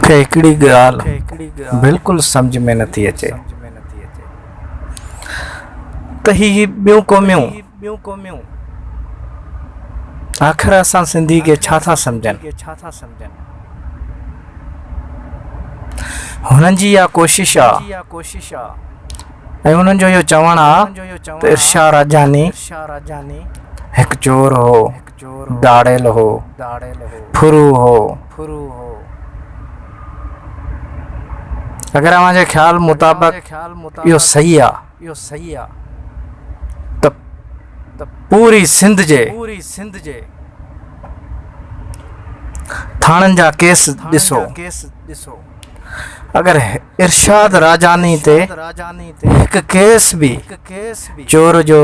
मूंखे हिकिड़ी ॻाल्हि बिल्कुलु सम्झ में नथी अचे त ही ॿियूं क़ौमियूं आख़िर असां सिंधी खे छा था सम्झनि। हुननि जी इहा कोशिश आहे ऐं हुननि जो इहो चवणु आहे त इरशाद राजानी हिकु चोर हो, दाड़ेल हो, फुरू हो। अगर हमारे ख्याल मुताबिक यो सही आ त पूरी सिंध जे थाणनि जा केस ॾिसो, अगर इरशाद राजानी ते हिकु केस बि चोर जो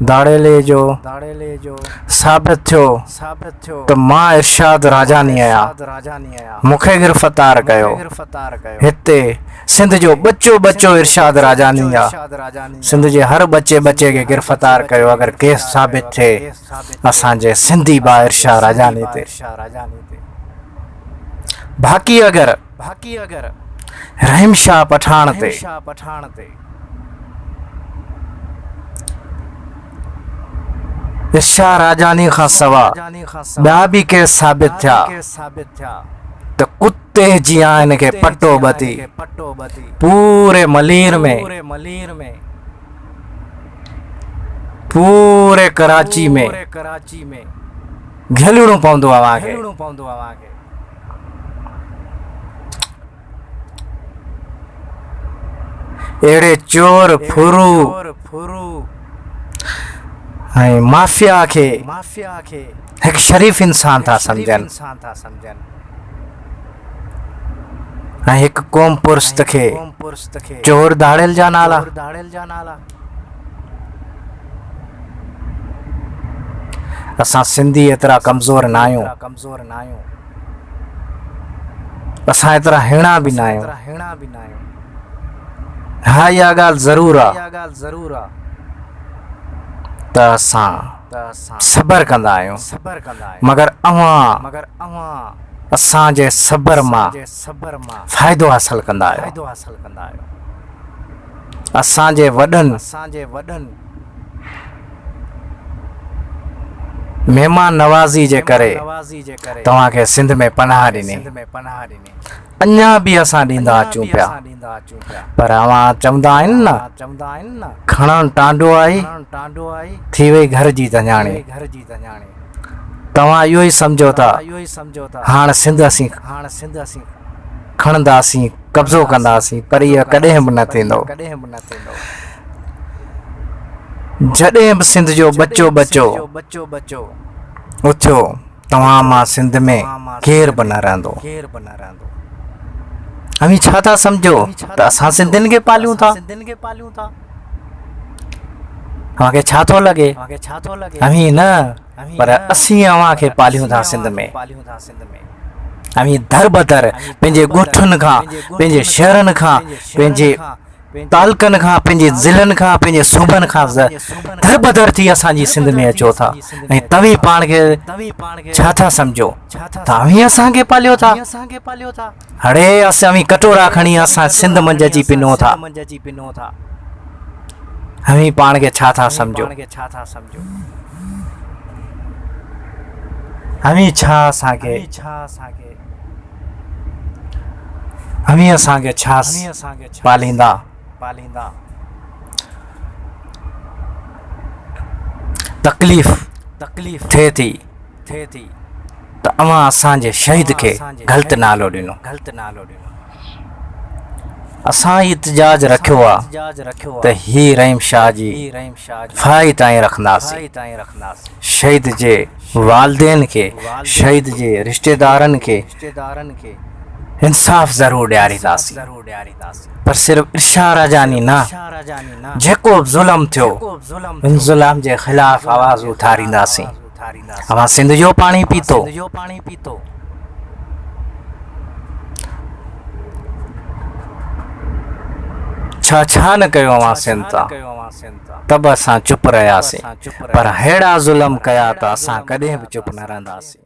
दाड़ेले जो साबित थियो त मां इरशाद राजानी आहियां, मूंखे गिरफ़्तार कयो। हिते सिंध जो बच्चो इरशाद राजानी आहे, सिंध जे हर बच्चे खे गिरफ़्तार कयो अगर केस साबित थिए असांजे सिंधी भाउ इरशाद राजानी ते। बाक़ी अगर रहीम शाह पठान ते इरशाद राजानी खां सवा ॿिया बि केस साबित थिया त कुत्ते जीअं हिन खे पटो ॿधी पूरे मलीर में पूरे कराची में घिलणो पवंदो आहे। अहिड़े चोर फुरू ऐं माफिया खे हिकु शरीफ़ इंसान था सम्झनि ऐं हिकु क़ौम पुरस्त खे चोर दाड़ेल जा नाला। असां सिंधी एतिरा कमज़ोर न आहियूं, असां एतिरा हिणा बि न आहियूं। हा इहा ॻाल्हि ज़रूर आहे त असां सबर कंदा आहियूं, मगर अव्हां असांजे सबर मां फ़ाइदो हासिल कंदा आहियो। असांजे वॾनि महिमान नवाज़ी जे करे तव्हांखे सिंध में पनाह ॾिनी, अञा बि असां ॾींदा अचूं पिया, पर अव्हां चवंदा आहिनि न खणण टांडो आई थी वई घर जी तंजाणी। तव्हां इहो ई सम्झो था हाणे सिंध असीं खणंदासीं, कब्ज़ो कंदासीं, पर इहो कॾहिं बि न थींदो। जॾहिं बि सिंध जो बच्चो उथियो तव्हां मां सिंध में केर बि न रहंदो। अमी छा था सम्झो त असां सिंधियुनि खे पालियूं था? अव्हांखे छा थो लॻे? अमी न, पर असीं अव्हां खे पालियूं था सिंध में। अमी दर बदर पंहिंजे ॻोठनि खां, पंहिंजे शहरनि खां, पंहिंजे तालुकनि खां, पंहिंजे ज़िलनि खां, पंहिंजे सूबनि खां दर बदर थी असांजी सिंध में अचो था ऐं तव्हीं पाण खे छा था सम्झो? तव्हीं असांखे पालियो था? अड़े असां कटोरा खणी असां सिंध मंझि अची पिनो था। अमी पाण खे छा था सम्झो? अमी असांखे छा पालींदा? तकलीफ़ थिए थी त अव्हां असांजे शहीद खे ग़लति नालो ॾिनो। असां इतिजाज रखियो आहे त ही रहीम शाह जी फाई ताईं रखंदासीं। शहीद जे वालिदैन खे, शहीद जे रिश्तेदारनि खे इंसाफ़ ज़रूर ॾियारींदासीं, पर सिर्फ़ इरशाद राजानी न, जेको ज़ुल्म थियो इन ज़ुल्म जे ख़िलाफ़ आवाज़ उथारींदासीं। अव्हां सिंध जो पाणी पीतो, छा न कयो अव्हां सिंध तां, तब असां चुप रहियासीं, पर अहिड़ा ज़ुल्म कया त असां कॾहिं बि चुप न रहंदासीं।